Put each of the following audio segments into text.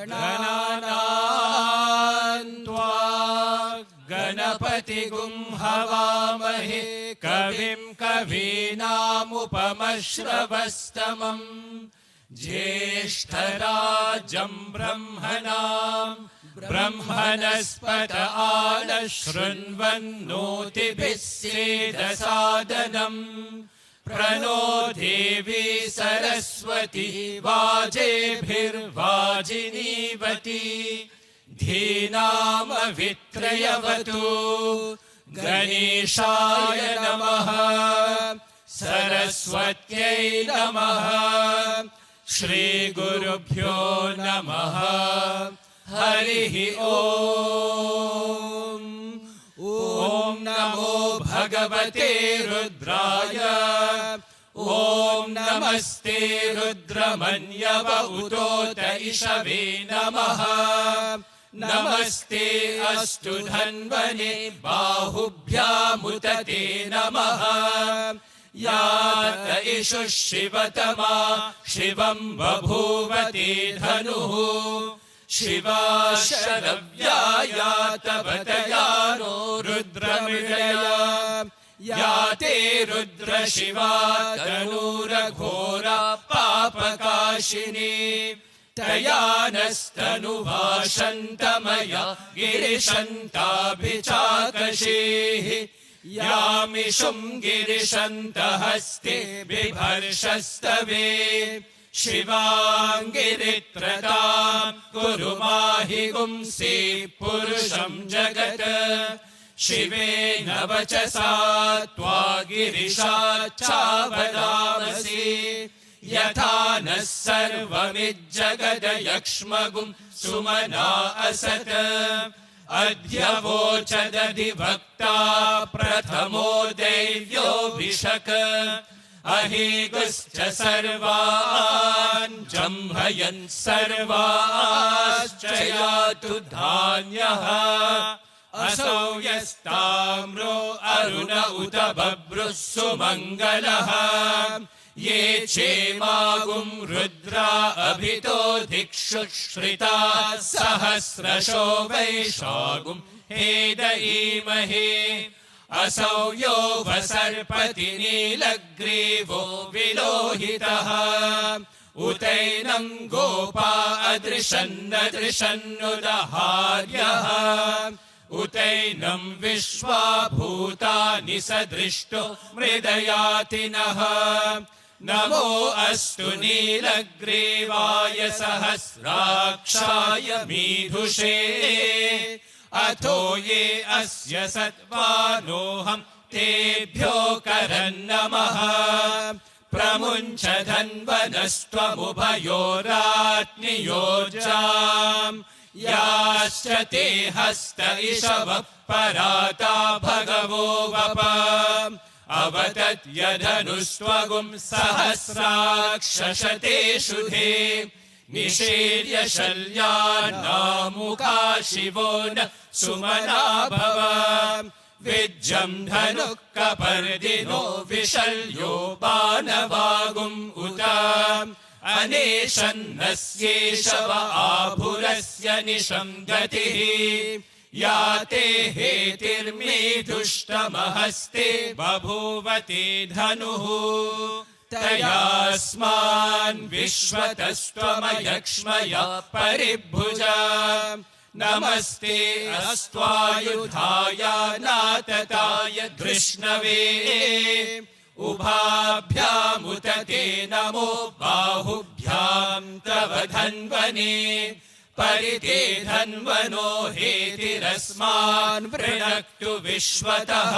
गणानां त्वा गणपतिगुं हवामहे कविं कवीनामुपमश्रवस्तमम् ज्येष्ठराजं ब्रह्मणस्पत आनशृण्वन्नोतिभिः सेदसादनम् प्रणो देवी सरस्वती वाजेभिर्वाजिनीवती धीनामवित्रयवतु गणेशाय नमः सरस्वत्यै नमः श्रीगुरुभ्यो नमः हरिः ओम् ॐ नमो भगवते रुद्राय ॐ नमस्ते रुद्रमन्यव उतोत इषवे नमः नमस्ते अस्तु धन्वने बाहुभ्यामुत ते नमः यात इषुः शिवतमा शिवं बभूवते धनुः शिवा शरव्या यातवतयानो रुद्रमृगया याते रुद्रशिवा तनूरघोरा पापकाशिनी तया नस्तनुभाषन्तमया गिरिशन्ताभिचाकशीः यामिषुं गिरिशन्तहस्ते बिभर्षस्तवे शिवाङ्गिरित्रतां कुरु माहि गुंसि पुरुषं जगत् शिवेन वचसा त्वा गिरिशाच्चावदामसि यथा नः सर्वमिज्जगदयक्ष्मगुं सुमना असत् अद्य वोचदधिवक्ता प्रथमो दैव्योऽभिषक् अहेगुश्च सर्वान् जम्भयन् सर्वाश्च यातु धान्यः असौ यस्ताम्रो अरुण उत बभ्रुः सुमङ्गलः ये चेमागुं रुद्रा अभितो दिक्षुश्रिता सहस्रशो वैशागुं हेदयीमहे असौ यो वसर्पति नीलग्रीवो विलोहितः उतैनं गोपा अदृशन्नदृशन्नुदहार्यः उतैनं विश्वा भूतानि सदृष्टो मृदयातिनः नमो अस्तु नीलग्रीवाय सहस्राक्षाय मीधुषे अथो ये अस्य सत्त्वानोऽहं तेभ्यो करन्नमः प्रमुञ्च धन्वनस्त्वमुभयोरात्नियोजाम् याश्च ते हस्त इषवः पराता भगवो वप अवतत्यधनुस्त्वगुं सहस्राक्षशते शुधे निशीर्य शल्यान्नामुका शिवो न सुमना भव विज्जं धनुः कपर्दिनो विशल्यो बाणवागुम् उत अनेशन्नस्येषव आभुरस्य निशं गतिः याते हेतिर्मेधुष्टमहस्ते बभूवते धनुः तयास्मान् विश्वतस्त्वमयक्ष्मया परिभुजा नमस्ते अस्त्वायुधाय नातताय धृष्णवे उभाभ्यामुत ते नमो बाहुभ्यां तव धन्वने परिते धन्वनो हेतिरस्मान् वृणक्तु विश्वतः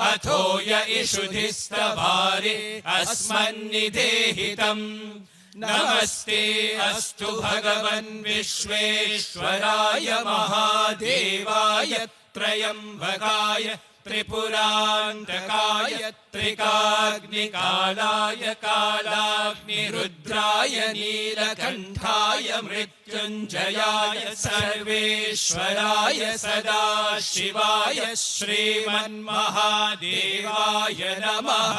अथो य इषुधिस्तवारे अस्मन्निदेहितम् नमस्ते अस्तु भगवन् विश्वेश्वराय महादेवाय त्र्यम्बकाय त्रिपुरान्तकाय त्रिकाग्निकालाय कालाग्निरुद्राय नीलकण्ठाय मृत्युञ्जयाय सर्वेश्वराय सदाशिवाय श्रीमन्महादेवाय नमः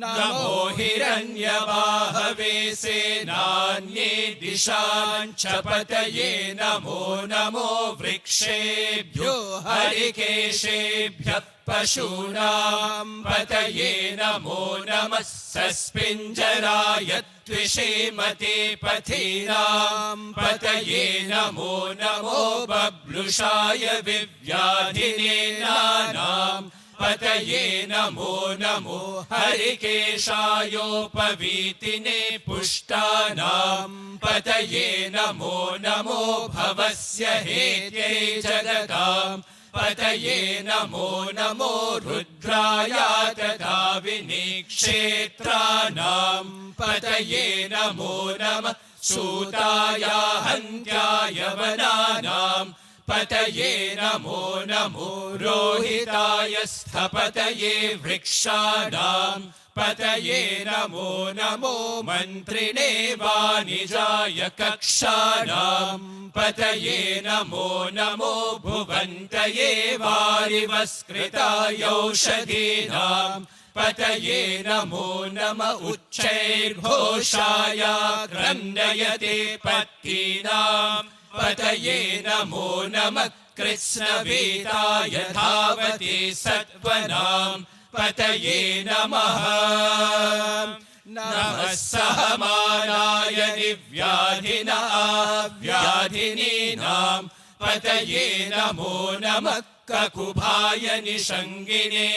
नमो हिरण्यबाहवे सेनान्ये दिशाञ्च पतये नमो नमो वृक्षेभ्यो हरिकेशेभ्यः पशूनां पतये नमो नमः सस्पिञ्जराय त्विषेमते पथीनां पतये नमो नमो बब्लुषाय विव्याधिने नानां पतये नमो नमो हरिकेशायोपवीतिने पुष्टानां पतये नमो नमो भवस्य हेत्यै जगतां पतये नमो नमो रुद्राय तथा विनिक्षेत्राणां पतये नमो नमः सूताय हन्त्याय वनानां पतये नमो नमो रोहिताय स्थपतये वृक्षाणां पतये नमो नमो मन्त्रिणे वाणिजाय कक्षाणां पतये नमो नमो भुवन्तये वारिवस्कृताय औषधीनां पतये नमो नम उच्चैर्घोषाय क्रन्दयते पत्तीनां पतये नमो नमः कृत्स्नवेदाय धावते सत्त्वनां पतये नमः नमः सहमानाय निव्याधिनीनां पतये नमो नमः ककुभाय निषङ्गिने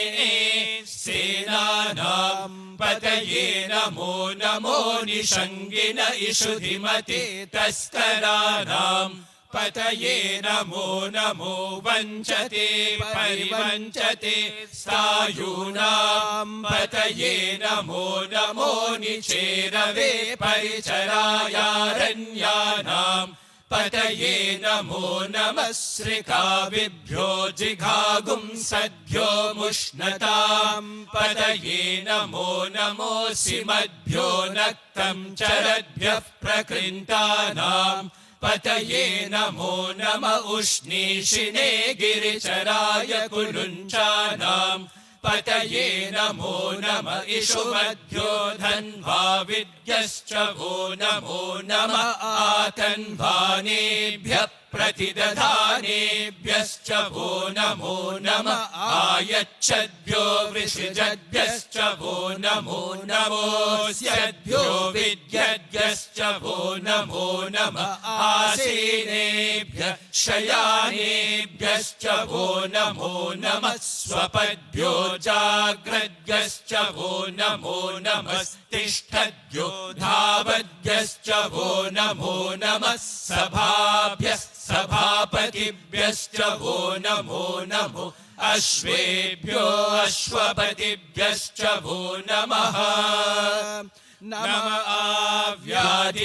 सेनानां पतये नमो नमो निषङ्गिन इषुधिमते तस्कराणां पतये नमो नमो वञ्चते परिवञ्चते स्थायूनां पतये नमो नमो निचेरवे परिचरायारण्यानां पतये नमो नमः श्रिकाविभ्यो जिघागुंसद्भ्यो मुष्णतां पतये नमो नमोऽसिमद्भ्यो नक्तं चरद्भ्यः प्रकृन्तानां पतये नमो नम उष्णीषिणे गिरिचराय कुलुञ्चानां पतये नमो नम इषुमध्यो धन्वा विद्यश्च वो नमो नम आतन्वानेभ्यः प्रतिदधानेभ्यश्च वो नमो नम आयच्छद्भ्यो वृषिजद्भ्यश्च वो नमो नमोऽस्यद्भ्यो विद्यद्भ्यश्च वो नमो नम आसीनेभ्यः शयानेभ्यश्च वो नमो नमः स्वपद्भ्यो जाग्रद्भ्यश्च वो नमो नमस्तिष्ठद्भ्यो धावद्भ्यश्च वो नमो नमः सभाभ्यः सभापतिभ्यश्च वो नमो नमो अश्वेभ्यो अश्वपतिभ्यश्च वो नमः नम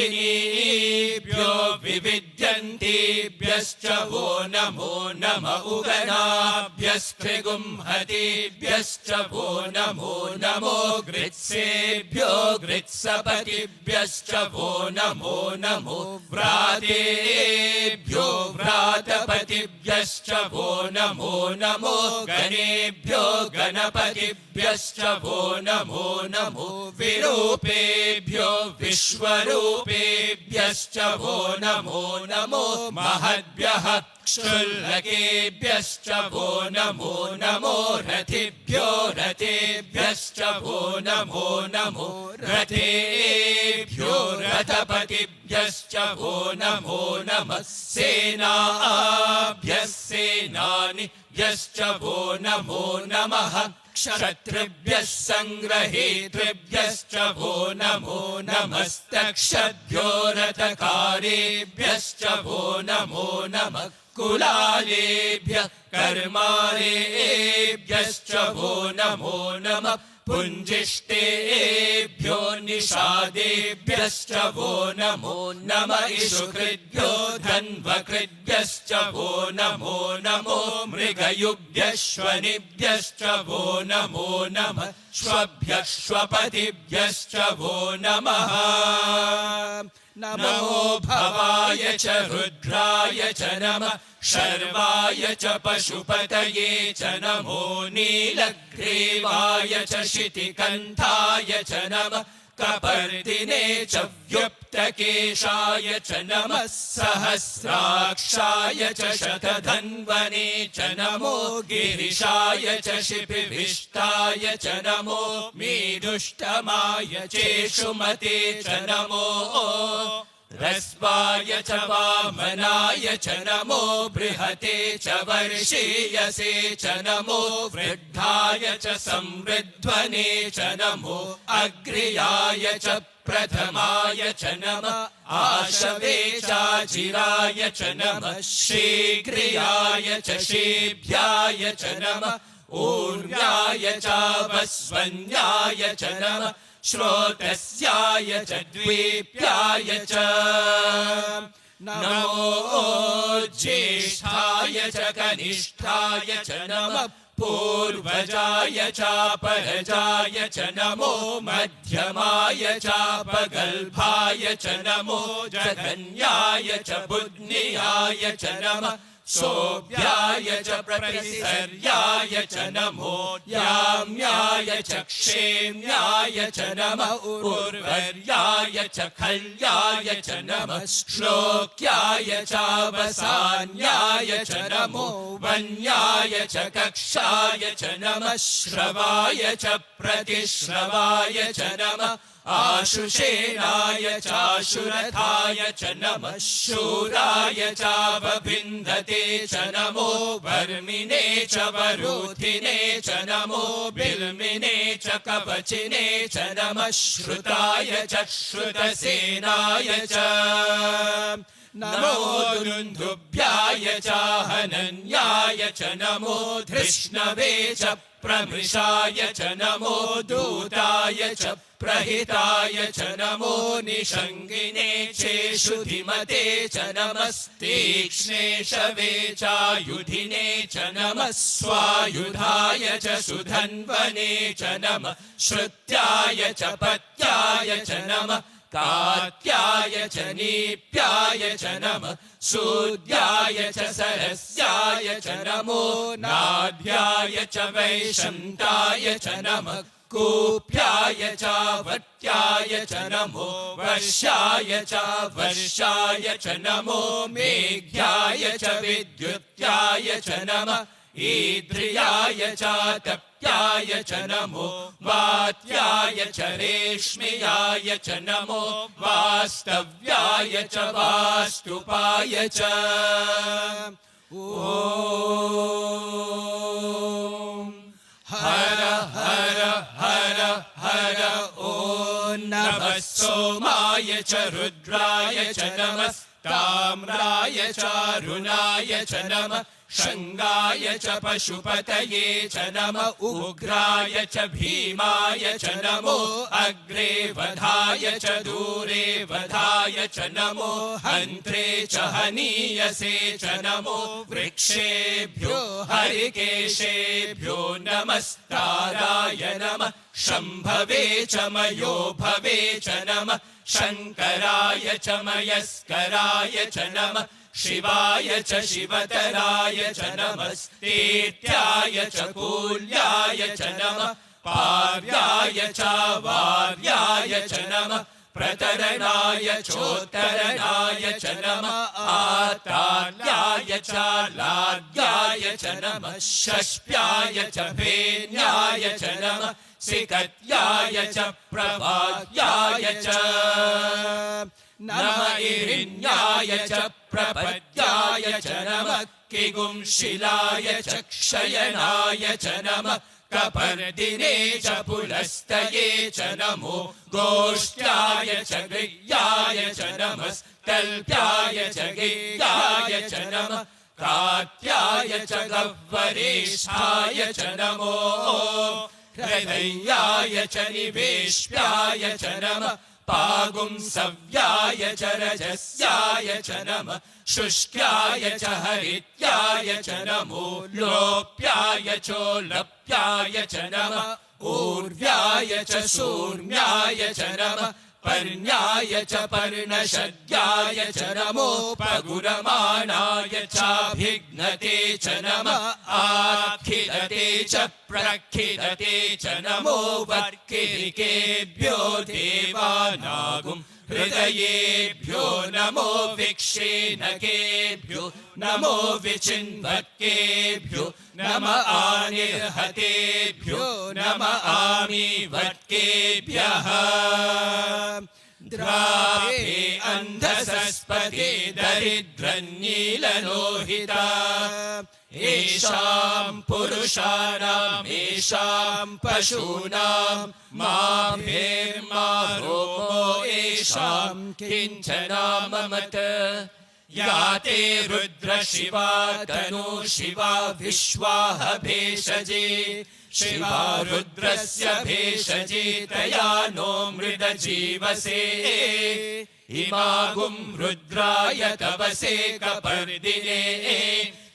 आव्याधिनीभ्यो विविद्यन्तीभ्यश्च वो नमो नम उगनाभ्यस्त्रिगुंहतीभ्यश्च वो नमो नमो गृत्सेभ्यो गृत्सपतिभ्यश्च वो नमो नमो व्रातेभ्यो व्रातपतिभ्यश्च वो नमो नमो गणेभ्यो गणपतिभ्यश्च वो नमो नमो विरूपे विश्वरूपेभ्यश्च वो नमो नमो महद्भ्यः क्षुल्लकेभ्यश्च वो नमो नमो रथिभ्यो रथेभ्यश्च वो नमो नमो रथेभ्यो रथपतिभ्यश्च वो नमो नमः सेनाभ्यः सेनानिभ्यश्च वो नमो नमः क्षत्रिभ्यः सङ्ग्रहेतृभ्यश्च वो नमो नमस्तक्षद्भ्यो रथकारेभ्यश्च वो नमो नमः कुलालेभ्यः कर्मारेभ्यश्च वो नमो नमः पुञ्जिष्टेभ्यो निषादेभ्यश्च वो नमो नम इषुकृद्भ्यो धन्वकृद्भ्यश्च वो नमो नमो मृगयुभ्यश्वनिभ्यश्च वो नमो नमः श्वभ्यः श्वपतिभ्यश्च वो नमः नमो भवाय च रुद्र रुद्राय च नमः शर्वाय च पशुपतये च नमो नीलग्रीवाय च शितिकण्ठाय च नमः कपर्दिने च व्युप्तकेशाय च नमः सहस्राक्षाय च शतधन्वने च नमो गिरिशाय च शिपिविष्टाय च नमो मीदुष्टमाय चेषुमते च नमो ह्रस्वाय च वामनाय च नमो बृहते च वर्षीयसे च नमो वृद्धाय च संवृध्वने च नमो अग्र्याय च प्रथमाय च नमः आशवे चाजिराय च नमः शीघ्रियाय च शीभ्याय च नमः ऊर्व्याय चावस्वन्याय च नमः श्रोतस्याय च द्वीप्याय च नमो ज्येष्ठाय च कनिष्ठाय च नमः पूर्वजाय चापरजाय च नमो मध्यमाय चापगल्भाय च नमो जघन्याय च बुध्नियाय च नमः सोऽभ्याय च प्रतिसर्याय च नमो याम्याय च क्षेम्याय च नमः उर्वर्याय च खल्याय च नमः श्लोक्याय चावसान्याय च नमो वन्याय च कक्षाय च नमः श्रवाय च प्रतिश्रवाय च नमः आशुषेणाय चाशुरथाय च नमः शूराय चावभिन्दते च नमो वर्मिने च वरूथिने च नमो बिल्मिने च कवचिने च नमः श्रुताय च श्रुतसेनाय च नमो दुन्दुभ्याय चाहनन्याय च नमो धृष्णवे च प्रमृषाय च नमो दूताय च प्रहिताय च नमो निषङ्गिने चेषुधिमते च नमस्तीक्ष्णे शवे चायुधिने च नमः स्वायुधाय च सुधन्वने च नमः श्रुत्याय च पत्याय च नमः कात्याय च नीप्याय च नमः सूद्याय च सरस्याय च नमो नाभ्याय च वैशन्ताय च नमः कूप्याय च वट्याय च नमो वर्षाय च वर्षाय च नमो मेघ्याय च विद्युत्याय च नमः ईद्रियाय च तप्याय च नमो वात्याय च रेश्म्याय च नमो वास्तव्याय च वास्तुपाय च ॐ हर हर हर हर ॐ नमः सोमाय च रुद्राय च नमः ताम्राय चारुणाय च नमः शङ्गाय च पशुपतये च नमः उग्राय च भीमाय च नमो अग्रे वधाय च दूरे वधाय च नमो हन्त्रे च हनीयसे च नमो वृक्षेभ्यो हरिकेशेभ्यो नमस्ताराय नमः शम्भवे च मयो भवे च नमः शङ्कराय च मयस्कराय च नमः शिवाय च शिवतराय च नमस्तेत्याय च कूल्याय च नमः पार्याय च वार्याय च नमः प्रतरणाय चोत्तरणाय च नमः आताल्याय च लाद्याय च नमः षष्प्याय च भेन्याय च नमः सिकत्याय च प्रवाद्याय च नमः इरिण्याय च प्रपद्याय च नमः किगुंशिलाय च क्षयनाय च नमः कपर्दिने च पुलस्तये च नमो गोष्ठ्याय च गृह्याय च नमस्तल्प्याय च गिह्याय च नमः कात्याय च गह्वरेष्ठाय च नमो हृदयाय च निवेश्याय च नमः पागुंसव्याय च रजस्याय च नमः शुष्क्याय च हरित्याय च नमो लोप्याय चोलप्याय च नमः ऊर्व्याय च शूर्म्याय च नमः पर्ण्याय च पर्णशद्याय च नमो पगुरमाणाय चाभिघ्नते च नमः आखिदते च प्रखिदते च नमो वर्किरिकेभ्यो देवानागुं हृदयेभ्यो नमो विक्षेणकेभ्यो नमो विचिन्वत्केभ्यो नम आनिर्हतेभ्यो नम आमीवत्केभ्यः द्राभे अन्धसस्पदे दरिद्रन्नीललोहिता येषां पुरुषाणाम् येषां पशूनां मा भेर्मा रोमो येषां किञ्चनाममत या ते रुद्र शिवा तनु शिवा विश्वाह भेषजे शिवा रुद्रस्य भेषजे तया नो मृदजीवसे इमागुं रुद्राय तवसे कपर्दिने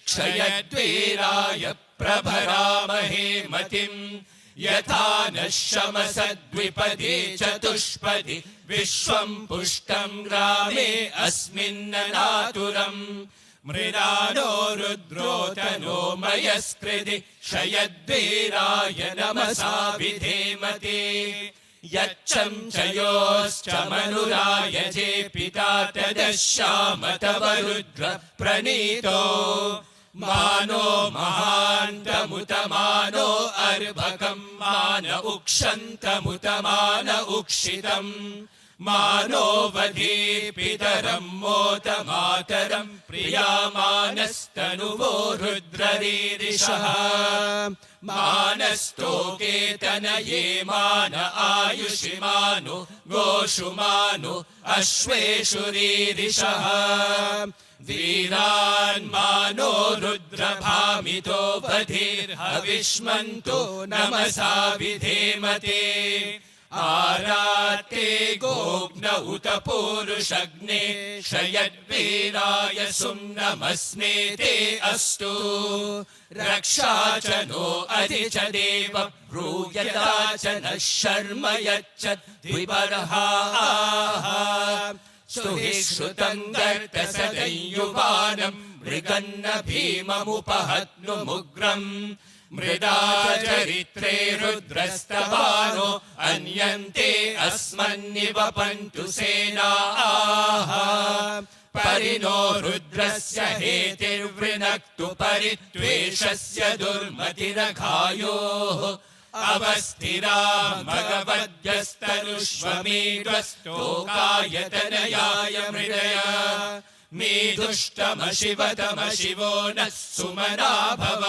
क्षयद्वीराय प्रभरामहे मतिम् यथा नः शमसद्विपदे चतुष्पदि विश्वं पुष्टं ग्रामे अस्मिन्ननातुरम् मृदानो रुद्रो तनो मयस्कृति क्षयद्वीराय नमसा विधेमते यच्चं च योश्च मनुराय जे पिता तदश्याम तव रुद्र प्रणीतो मानो महान्तमुत मानो अर्भकं मान उक्षन्तमुत मान उक्षितम् मानो वधी पितरं मोत मातरं प्रियामानस्तनुवो रुद्ररीरिषः मानस्तोके तनये मान आयुषि मानो गोषु मानो अश्वेषु रीरिषः वीरान् मानो रुद्रभामितो बधिर्हविष्मन्तो नमसा विधेमते आराते गोग्न उत पूरुषग्ने क्षयद्वीराय सुम्नमस्मे ते अस्तु रक्षा च नो अधि च देव ब्रूयता च नः शर्म यच्च द्विबर्हाः स्तुहि श्रुतं गर्तसदयुवानं मृगन्न भीममुपहत्नुमुग्रम् मृदा चरित्रे रुद्रस्तवानो अन्यन्ते अस्मन्निवपन्तु सेनाः परिनो रुद्रस्य हेतिर्वृणक्तु परित्वेषस्य दुर्मतिरघायोः अवस्थिरा भगवद्यस्तनुष्वमेध्वस्तोकायतनयाय मृडय मेधुष्टमशिवतमशिवो नः सुमना भव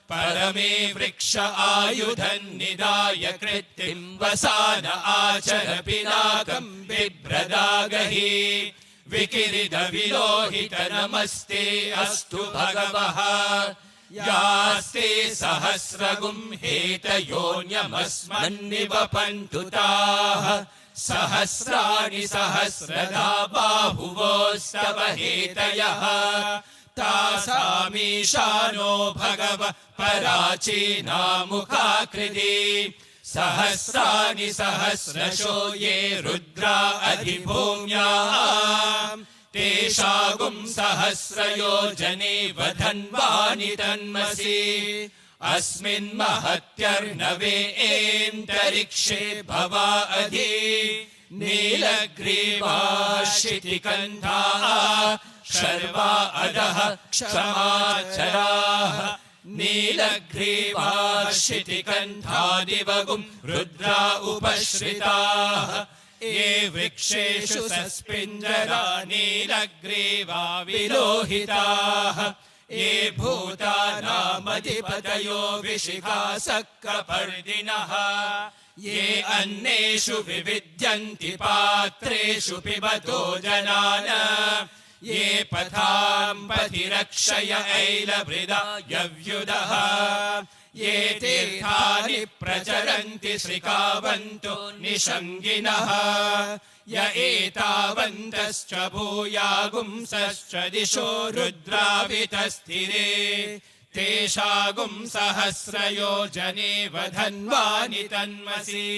परमे वृक्ष आयुधन्निदाय कृत्तिं वसान आचर पिनाकं बिभ्रदागहि विकिरिद विलोहित नमस्ते अस्तु भगवः यास्ते सहस्रगुं हेतयोन्यमस्मन्निवपन्तु ताः सहस्राणि सहस्रधा बाहुवोस्तव हेतयः तासामीशानो भगव पराचीनामुखाकृति सहस्राणि सहस्रशो ये रुद्रा अधिभूम्याम् तेषागुं सहस्रयोजने वधन्वानि तन्मसि अस्मिन् महत्यर्णवे एन्तरिक्षे भवा अधि नीलग्रीवाशितिकन्धाः शर्वा अधः क्षमाचराः नीलग्रीवाशितिकन्धादिवगुं रुद्रा उपश्रिताः ये वृक्षेषु सस्पिञ्जरा नीलग्रीवा विलोहिताः ये भूतानामधिपतयो विशिखासक्रपर्दिनः ये अन्नेषु विविद्यन्ति पात्रेषु पिबतो जनान ये पथां पथिरक्षय ऐलभृदा यव्युदः ये तीर्थानि प्रचरन्ति श्रिकावन्तो निषङ्गिनः य एतावन्तश्च भूयागुंसश्च दिशो रुद्रावितस्थिरे तेषागुं सहस्रयोजने वधन्वानि तन्मसि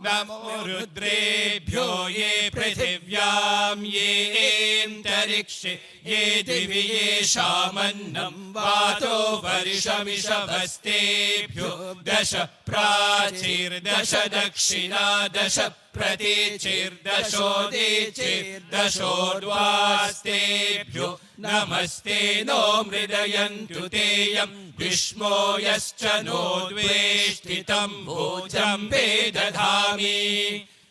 नमो रुद्रेभ्यो ये पृथिव्यां येऽन्तरिक्षे ये दिवि येषामन्नं वातो वर्षमिषभस्तेभ्यो दश प्राचीर्दश दक्षिणा दश प्रतीचिर्दशोदीचिर्दशोर्ध्वास्तेभ्यो नमस्ते नो मृदयन्तु तेयं विष्मो यश्च नो द्वेष्टितं भोजं वेदधामि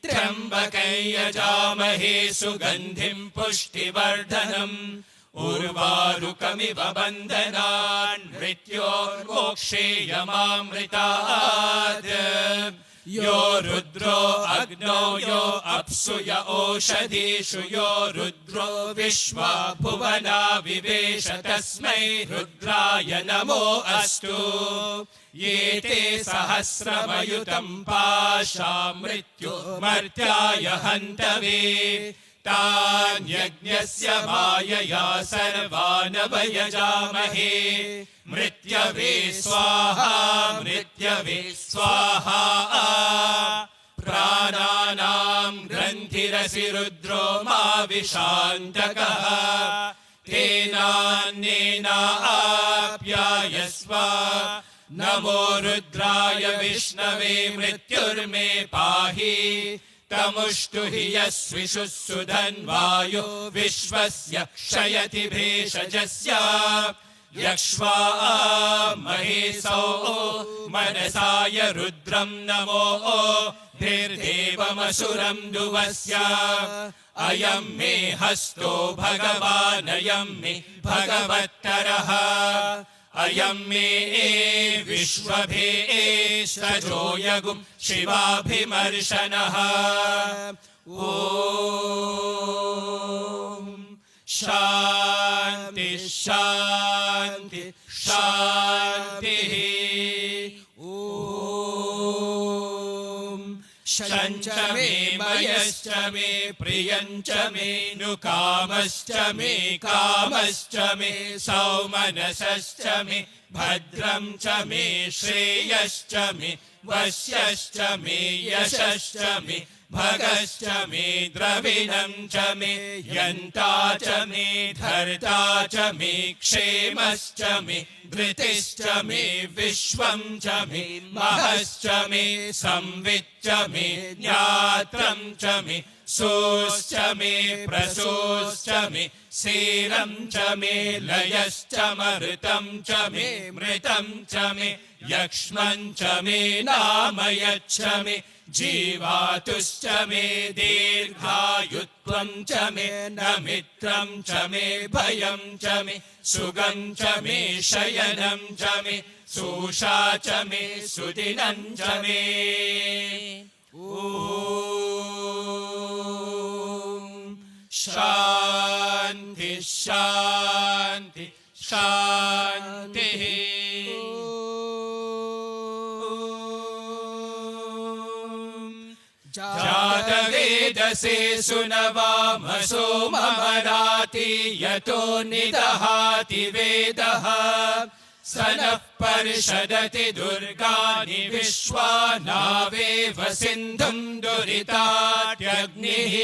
त्र्यम्बकं यजामहे सुगन्धिं पुष्टिवर्धनम् उर्वारुकमिव बन्धनान् मृत्योर्मोक्षेयमामृतात् यो रुद्रो अग्नौ यो अप्सु य ओषधीषु यो रुद्रो विश्वा भुवना विवेश तस्मै रुद्राय नमो अस्तु ये ते सहस्रमयुतं पाशा मृत्युमर्त्याय हन्तवे तान् यज्ञस्य मायया सर्वान् वयजामहे मृत्यवे स्वाहा मृत्यवे स्वाहा प्राणानां ग्रन्थिरसि रुद्रो मा विशान्तकः तेनान्येनाप्यायस्व नमो रुद्राय विष्णवे मृत्युर्मे पाहि तमुष्टु हि यस्विषुः सुधन्वायो विश्वस्य क्षयति भेषजस्य यक्ष्वा महेशो मनसाय रुद्रं नमो धीर्देवमसुरं दुवस्य अयं मे हस्तो भगवान् अयं मे भगवत्तरः अयं मे विश्वभेषजो यगुं शिवाभिमर्शनः ॐ शान्ति शान्ति शान्तिः ॐ शञ्च मे मयश्च मे प्रियञ्च मे नुकामश्च मे कामश्च मे सौमनसश्च मे भद्रं च मे श्रेयश्च मे वश्यश्च मे यशश्च मे भगश्च मे द्रविणं च मे यन्ता च मे धर्ता च मे क्षेमश्च मे धृतिश्च मे विश्वं च मे महश्च मे संविच्च मे ज्ञात्रं च मे सोश्च मे प्रसोश्च मे सीरं च मे लयश्च मरुतं च मे मृतं च मे यक्ष्मं च मे नामयच्च मे जीवातुश्च मे दीर्घायुत्वं च मे नमित्रं च मे भयं च मे सुगं च मे शयनं च मे सूषा च मे सुदिनं च मे ॐ शान्ति शान्ति शान्तिः जातवेदसे सुनवामसो ममराति यतो निदहाति वेदः स नः पर्षदति दुर्गाणि विश्वा नावेव सिन्धुं दुरितात्यग्निः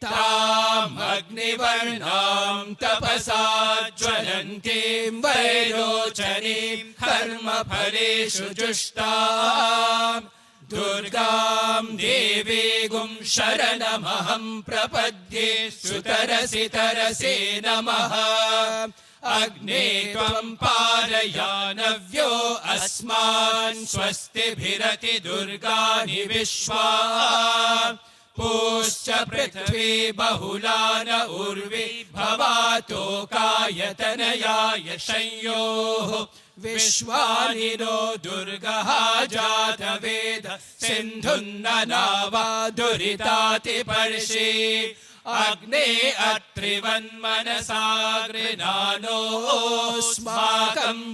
तामग्निवर्णां तपसा ज्वलन्तीं वैरोचनीं कर्मफलेषु जुष्टाम् दुर्गां देवीगुं शरणमहं प्रपद्ये सुतरसि तरसे नमः अग्ने त्वं पारयानव्यो अस्मान् स्वस्तिभिरति दुर्गाणि विश्वा पूश्च पृथ्वी बहुला न उर्वी भवातोकायतनयाय संयोः विश्वानि नो दुर्गः जातवेद सिन्धुन्ननावा दुरितातिपर्षि अग्ने अत्रिवन्मनसा गृणानोऽस्माकं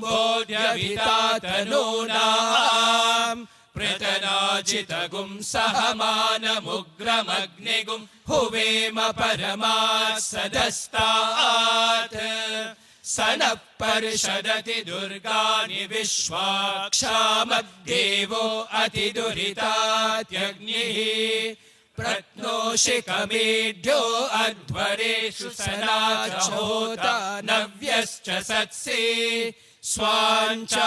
बोध्यभितातनूनाम् पृतनाजितगुं सहमानमुग्रमग्निगुं हुवेम परमात् सदस्तात् स नः पर्षदति दुर्गाणि विश्वाक्षामद्देवो अतिदुरितात्यग्निः प्रत्नोषिकमेढ्यो अध्वरेषु सनाचहोता नव्यश्च सत्सि स्वाञ्चाग्ने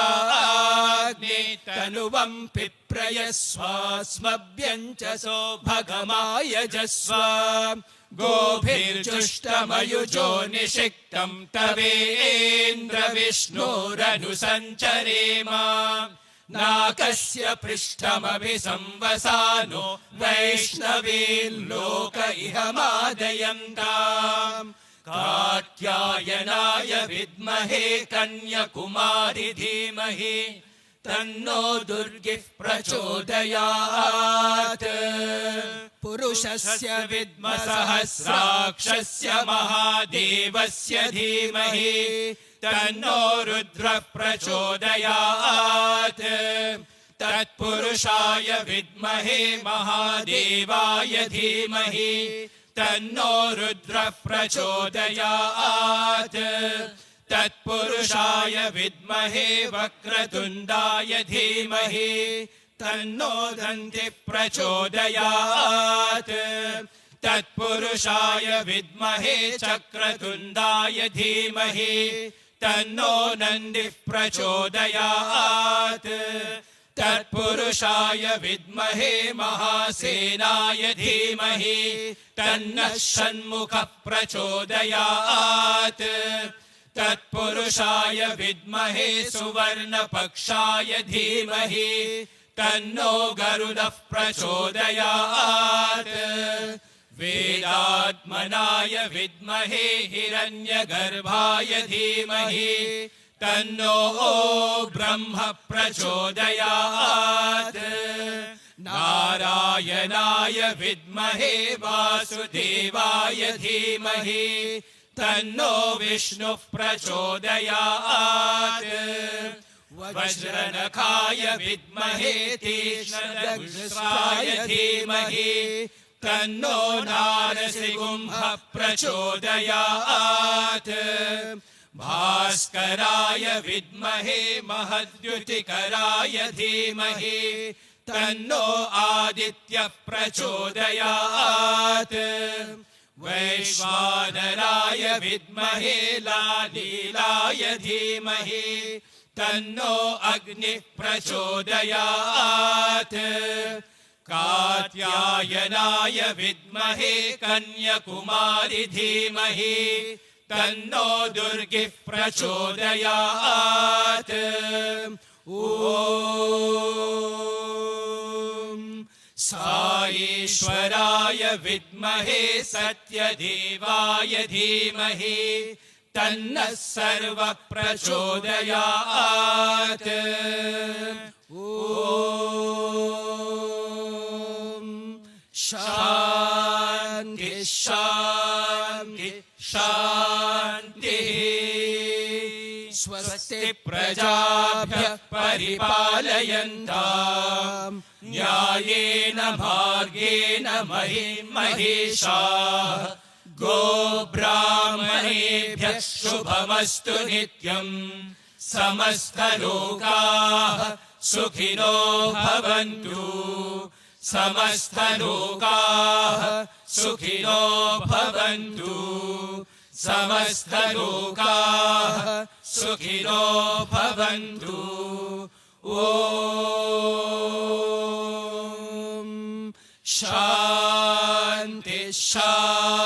तनुवं पिप्रयस्वास्मभ्यञ्चसो भगमायजस्व गोभिर्जुष्टमयुजो निषिक्तं तवेन्द्र विष्णोरनुसञ्चरेम नाकस्य पृष्ठमभिसंवसानो वैष्णवीर्लोक इह मादयन्ताम् कात्यायनाय विद्महे कन्याकुमारि धीमहि तन्नो दुर्गिः प्रचोदयात् पुरुषस्य विद्मः सहस्राक्षस्य महादेवस्य धीमहि तन्नो रुद्रः प्रचोदयात् तत्पुरुषाय विद्महे महादेवाय धीमहि तन्नो रुद्रः प्रचोदयात् तत्पुरुषाय विद्महे वक्रतुण्डाय धीमहि तन्नो दन्तिः प्रचोदयात् तत्पुरुषाय विद्महे चक्रतुण्डाय धीमहि तन्नो नन्दिः प्रचोदयात् तत्पुरुषाय विद्महे महासेनाय धीमहि तन्नः षण्मुखः प्रचोदयात् तत्पुरुषाय विद्महे सुवर्णपक्षाय धीमहि तन्नो गरुडः प्रचोदयात् वेदात्मनाय विद्महे हिरण्यगर्भाय धीमहि तन्नो ब्रह्म प्रचोदयात् नारायणाय विद्महे वासुदेवाय धीमहि तन्नो विष्णुः प्रचोदयात् वज्रनखाय विद्महे तीक्ष्णदंष्ट्राय धीमहि तन्नो नारसिंहः प्रचोदयात् भास्कराय विद्महे महद्युतिकराय धीमहि तन्नो आदित्यः प्रचोदयात् वैश्वानराय विद्महे लालीलाय धीमहि तन्नो अग्निः प्रचोदयात् कात्यायनाय विद्महे कन्याकुमारि धीमहि तन्नो दुर्गिः प्रचोदयात् ॐ साईश्वराय विद्महे सत्यदेवाय धीमहि तन्नः सर्वः प्रचोदयात् ॐ शान्ति शान्ति शान्तिः स्वस्ति प्रजाभ्यः परिपालयन्ताम् न्यायेन मार्गेण महिषाः गोब्राह्मणेभ्यः शुभमस्तु नित्यम् समस्तलोकाः सुखिनो भवन्तु समस्तलोकाः सुखिनो भवन्तु समस्तलोकाः सुखिनो भवन्तु ॐ शान्ति शान्ति